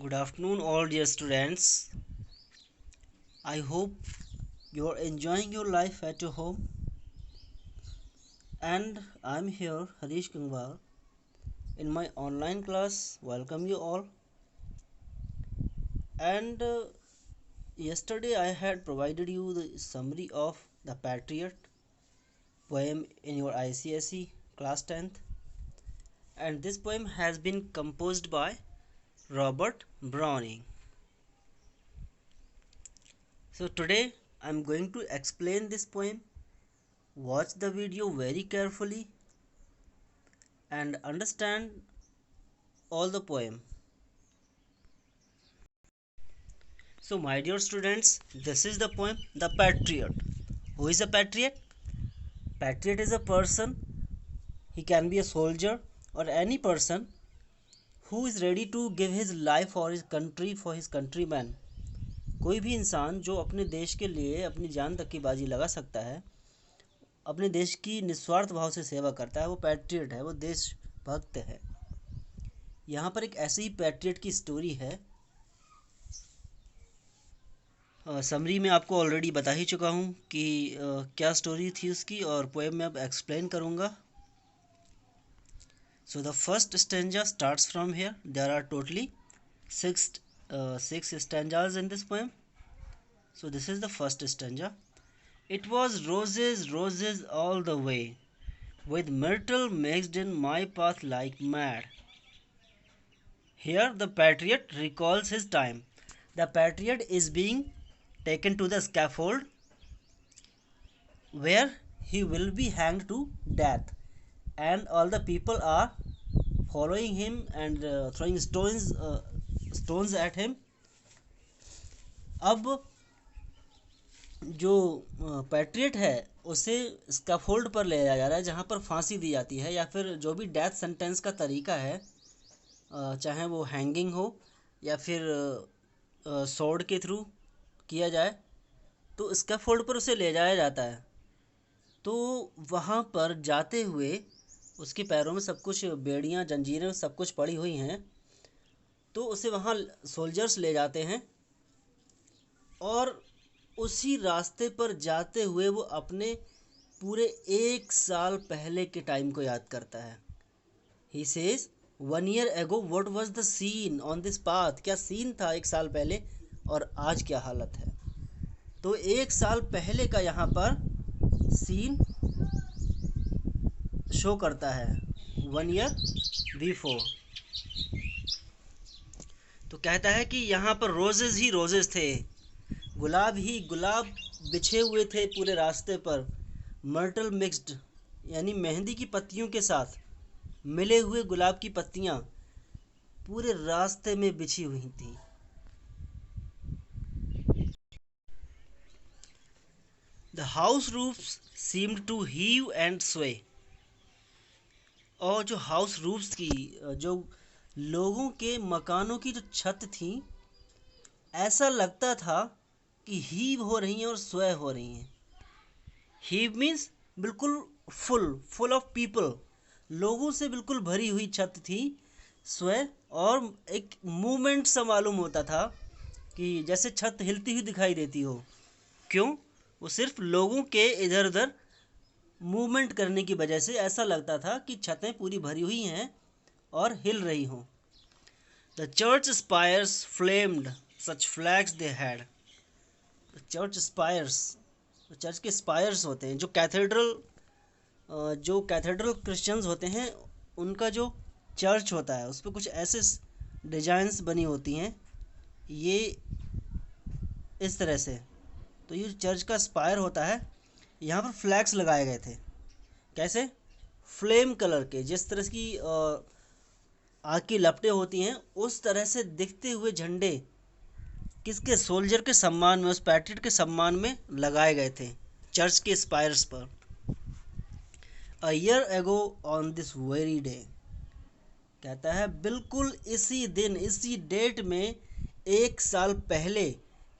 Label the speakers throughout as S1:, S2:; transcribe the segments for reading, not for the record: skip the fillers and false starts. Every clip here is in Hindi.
S1: Good afternoon, all dear students. I hope you are enjoying your life at your home. And I'm here, Harish Gangwar, in my online class. Welcome you all. And yesterday I had provided you the summary of The Patriot poem in your ICSE class 10th. And this poem has been composed by Robert Browning. So today I'm going to explain this poem. Watch the video very carefully and understand all the poem. So my dear students, this is the poem The Patriot. Who is a patriot? Patriot is a person, he can be a soldier or any person who is ready to give his life for his country, for his countrymen. कोई भी इंसान जो अपने देश के लिए अपनी जान तक की बाजी लगा सकता है, अपने देश की निस्वार्थ भाव से सेवा करता है, वो पैट्रियट है, वो देशभक्त है। यहाँ पर एक ऐसी ही पैट्रियट की स्टोरी है। समरी में आपको ऑलरेडी बता ही चुका हूँ कि क्या स्टोरी थी उसकी, और पोएम में अब एक्सप्लेन करूँगा। So the first stanza starts from here. There are totally six stanzas in this poem. So this is the first stanza. It was roses, roses all the way, with myrtle mixed in my path like mad. Here the patriot recalls his time. The patriot is being taken to the scaffold where he will be hanged to death, and all the people are following him and throwing stones at him. अब जो पैट्रियट है उसे स्कैफोल्ड पर ले जाया जा रहा है, जहाँ पर फांसी दी जाती है, या फिर जो भी डेथ सेंटेंस का तरीका है, चाहे वो हैंगिंग हो या फिर स्वॉर्ड के थ्रू किया जाए, तो स्कैफोल्ड पर उसे ले जाया जाता है। तो वहाँ पर जाते हुए उसके पैरों में सब कुछ बेड़ियाँ, जंजीरें सब कुछ पड़ी हुई हैं, तो उसे वहाँ सोल्जर्स ले जाते हैं और उसी रास्ते पर जाते हुए वो अपने पूरे 1 साल पहले के टाइम को याद करता है। He says 1 year ago what was the scene on this path। क्या सीन था 1 साल पहले और आज क्या हालत है। तो 1 साल पहले का यहाँ पर सीन शो करता है, 1 year before। तो कहता है कि यहाँ पर रोजेस ही रोजेस थे, गुलाब ही गुलाब बिछे हुए थे पूरे रास्ते पर, मर्टल मिक्स्ड यानी मेहंदी की पत्तियों के साथ मिले हुए गुलाब की पत्तियाँ पूरे रास्ते में बिछी हुई थी। The house roofs seemed to heave and sway. और जो हाउस रूफ्स की, जो लोगों के मकानों की जो छत थी, ऐसा लगता था कि हीव हो रही हैं और स्वय हो रही हैं। हीव मीन्स बिल्कुल फुल ऑफ पीपल, लोगों से बिल्कुल भरी हुई छत थी। स्वय और एक मूवमेंट सा मालूम होता था कि जैसे छत हिलती हुई दिखाई देती हो। क्यों? वो सिर्फ लोगों के इधर उधर मूवमेंट करने की वजह से ऐसा लगता था कि छतें पूरी भरी हुई हैं और हिल रही हों। The church spires flamed such flags they had. Church spires, church के स्पायर्स होते हैं, जो कैथेड्रल क्रिश्चियंस होते हैं, उनका जो चर्च होता है उस पर कुछ ऐसे डिजाइंस बनी होती हैं, ये इस तरह से। तो ये चर्च का स्पायर होता है, यहाँ पर फ्लैग्स लगाए गए थे। कैसे? फ्लेम कलर के, जिस तरह की आग की लपटें होती हैं उस तरह से दिखते हुए झंडे किसके? सोल्जर के सम्मान में, उस पैट्रियट के सम्मान में लगाए गए थे चर्च के स्पायर्स पर। A year ago on this very day, कहता है बिल्कुल इसी दिन, इसी डेट में 1 साल पहले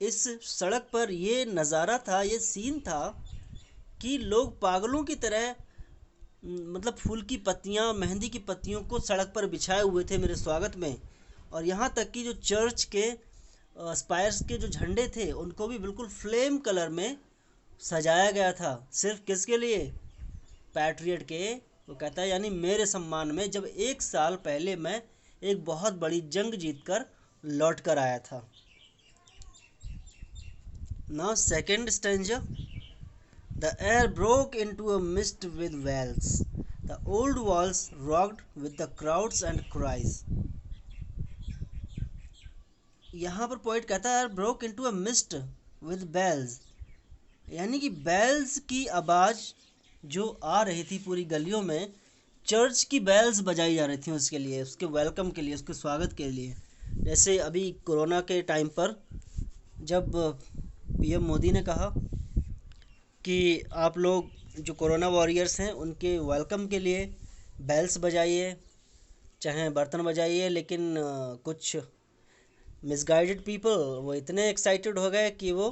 S1: इस सड़क पर ये नज़ारा था, ये सीन था कि लोग पागलों की तरह, मतलब फूल की पत्तियाँ, मेहंदी की पत्तियों को सड़क पर बिछाए हुए थे मेरे स्वागत में, और यहाँ तक कि जो चर्च के स्पायर्स के जो झंडे थे उनको भी बिल्कुल फ्लेम कलर में सजाया गया था। सिर्फ किसके लिए? पैट्रियट के। वो कहता है यानी मेरे सम्मान में, जब 1 साल पहले मैं एक बहुत बड़ी जंग जीतकर लौट कर आया था। Now second stanza. The air broke into a mist with wails. The old walls rocked with the crowds and cries. यहाँ पर पोइट कहता है broke into a mist with bells, यानी कि बेल्स की आवाज़ जो आ रही थी पूरी गलियों में, चर्च की बेल्स बजाई जा रही थी उसके लिए, उसके वेलकम के लिए, उसके स्वागत के लिए। जैसे अभी कोरोना के टाइम पर जब पीएम मोदी ने कहा कि आप लोग जो कोरोना वॉरियर्स हैं उनके वेलकम के लिए बेल्स बजाइए, चाहे बर्तन बजाइए, लेकिन कुछ मिसगाइडेड पीपल वो इतने एक्साइटेड हो गए कि वो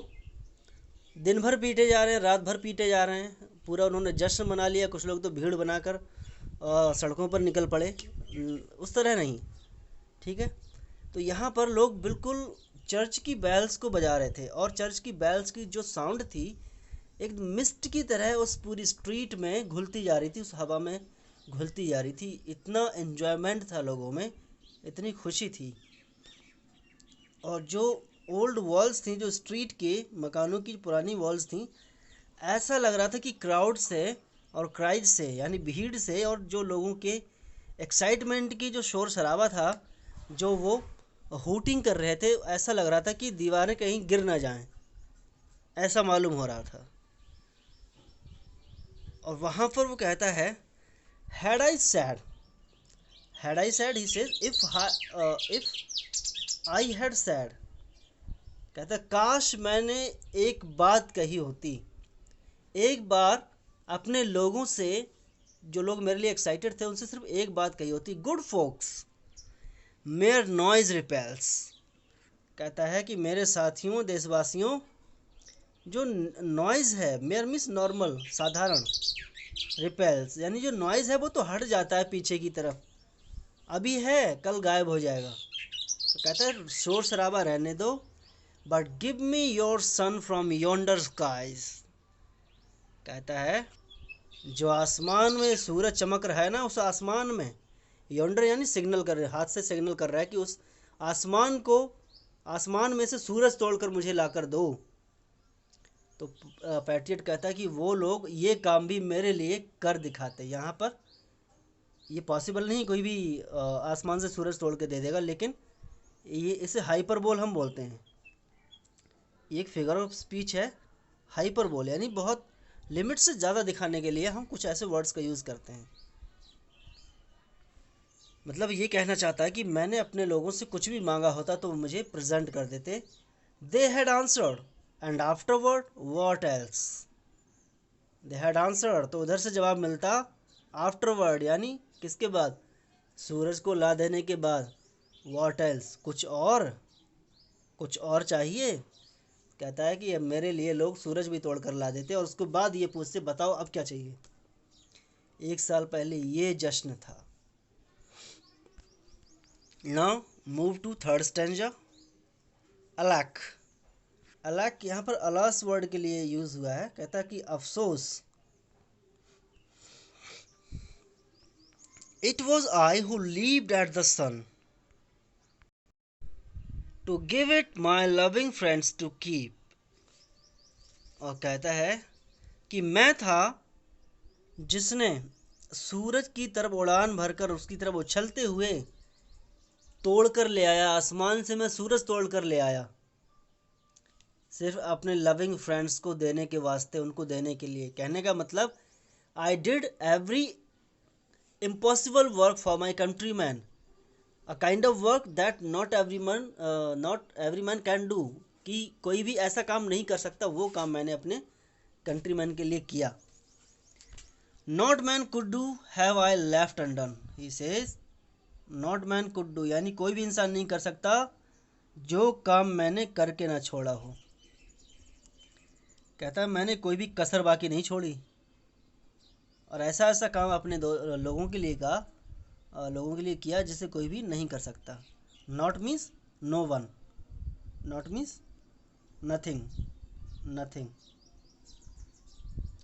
S1: दिन भर पीटे जा रहे हैं, रात भर पीटे जा रहे हैं। पूरा उन्होंने जश्न मना लिया। कुछ लोग तो भीड़ बनाकर सड़कों पर निकल पड़े। उस तरह नहीं, ठीक है। तो यहाँ पर लोग बिल्कुल चर्च की बेल्स को बजा रहे थे, और चर्च की बेल्स की जो साउंड थी एक मिस्ट की तरह उस पूरी स्ट्रीट में घुलती जा रही थी, उस हवा में घुलती जा रही थी। इतना एन्जॉयमेंट था लोगों में, इतनी खुशी थी। और जो ओल्ड वॉल्स थी, जो स्ट्रीट के मकानों की पुरानी वॉल्स थी, ऐसा लग रहा था कि क्राउड से और क्राइज से, यानी भीड़ से, और जो लोगों के एक्साइटमेंट की जो शोर शराबा था, जो वो हूटिंग कर रहे थे, ऐसा लग रहा था कि दीवारें कहीं गिर ना जाएं, ऐसा मालूम हो रहा था। और वहाँ पर वो कहता है had I said he says if I had said, कहता काश मैंने एक बात कही होती, एक बार अपने लोगों से, जो लोग मेरे लिए एक्साइटेड थे, उनसे सिर्फ एक बात कही होती, good folks mere noise repels. कहता है कि मेरे साथियों, देशवासियों, जो नॉइज़ है, मेयर मीन्स नॉर्मल, साधारण, रिपेल्स यानी जो नॉइज़ है वो तो हट जाता है पीछे की तरफ, अभी है कल गायब हो जाएगा। तो कहता है शोर शराबा रहने दो, but give me your sun from yonder skies. कहता है जो आसमान में सूरज चमक रहा है ना, उस आसमान में, योंडर यानी सिग्नल कर रहे, हाथ से सिग्नल कर रहा है कि उस आसमान को, आसमान में से सूरज तोड़कर मुझे लाकर दो। तो पैट्रियट कहता है कि वो लोग ये काम भी मेरे लिए कर दिखाते। यहाँ पर ये पॉसिबल नहीं कोई भी आसमान से सूरज तोड़ के दे देगा, लेकिन ये इसे हाइपरबोल हम बोलते हैं। ये एक फिगर ऑफ स्पीच है, हाइपरबोल, यानी बहुत लिमिट से ज़्यादा दिखाने के लिए हम कुछ ऐसे वर्ड्स का यूज़ करते हैं। मतलब ये कहना चाहता है कि मैंने अपने लोगों से कुछ भी मांगा होता तो वो मुझे प्रेजेंट कर देते। They had answered and afterward what else. They had answered, तो उधर से जवाब मिलता, आफ्टरवर्ड यानी किसके बाद? सूरज को ला देने के बाद। व्हाट एल्स, कुछ और चाहिए? कहता है कि अब मेरे लिए लोग सूरज भी तोड़ कर ला देते और उसके बाद ये पूछते बताओ अब क्या चाहिए। 1 साल पहले ये जश्न था। Now move to third stanza. Alack. Alack यहाँ पर अलास वर्ड के लिए यूज हुआ है। कहता है कि अफसोस, it was I who leaped at the sun to give it my loving friends to keep. और कहता है कि मैं था जिसने सूरज की तरफ उड़ान भरकर उसकी तरफ उछलते हुए तोड़ कर ले आया, आसमान से मैं सूरज तोड़ कर ले आया, सिर्फ अपने लविंग फ्रेंड्स को देने के वास्ते, उनको देने के लिए। कहने का मतलब I did every impossible work for my country man, a kind of work that not every man can do, कि कोई भी ऐसा काम नहीं कर सकता, वो काम मैंने अपने कंट्री मैन के लिए किया। Not man could do have I left undone, he says not man could do, यानी कोई भी इंसान नहीं कर सकता जो काम मैंने करके ना छोड़ा हो। कहता है मैंने कोई भी कसर बाकी नहीं छोड़ी, और ऐसा ऐसा काम अपने लोगों के लिए किया जिसे कोई भी नहीं कर सकता। Nought means no one, nought means nothing, nothing,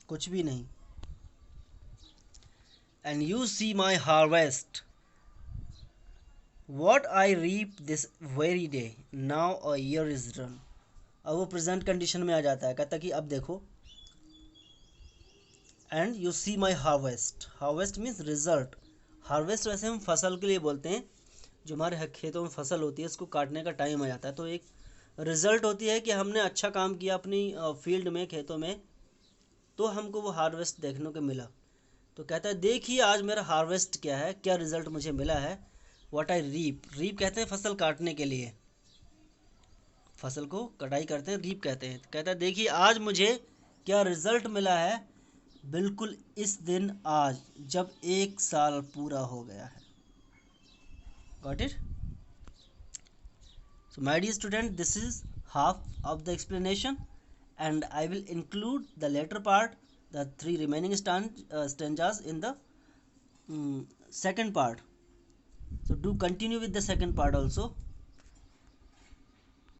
S1: कुछ भी नहीं। And you see my harvest what I reap this very day, now a year is run. अब वो प्रेजेंट कंडीशन में आ जाता है, कहता कि अब देखो। And you see my harvest, harvest means result. Harvest वैसे हम फसल के लिए बोलते हैं, जो हमारे खेतों में फसल होती है उसको काटने का टाइम आ जाता है, तो एक रिजल्ट होती है कि हमने अच्छा काम किया अपनी फील्ड में, खेतों में, तो हमको वो हार्वेस्ट देखने को मिला। तो कहता है देखिए आज मेरा हार्वेस्ट क्या है, क्या रिजल्ट मुझे मिला है। व्हाट आई रीप, रीप कहते हैं फसल काटने के लिए, फसल को कटाई करते हैं रीप कहते हैं। कहता है देखिए आज मुझे क्या रिजल्ट मिला है, बिल्कुल इस दिन आज जब 1 साल पूरा हो गया है। Got it? So my dear student, this is half of the explanation, and I will include the later part, the 3 remaining stanzas in the second part. So do continue with the second part also.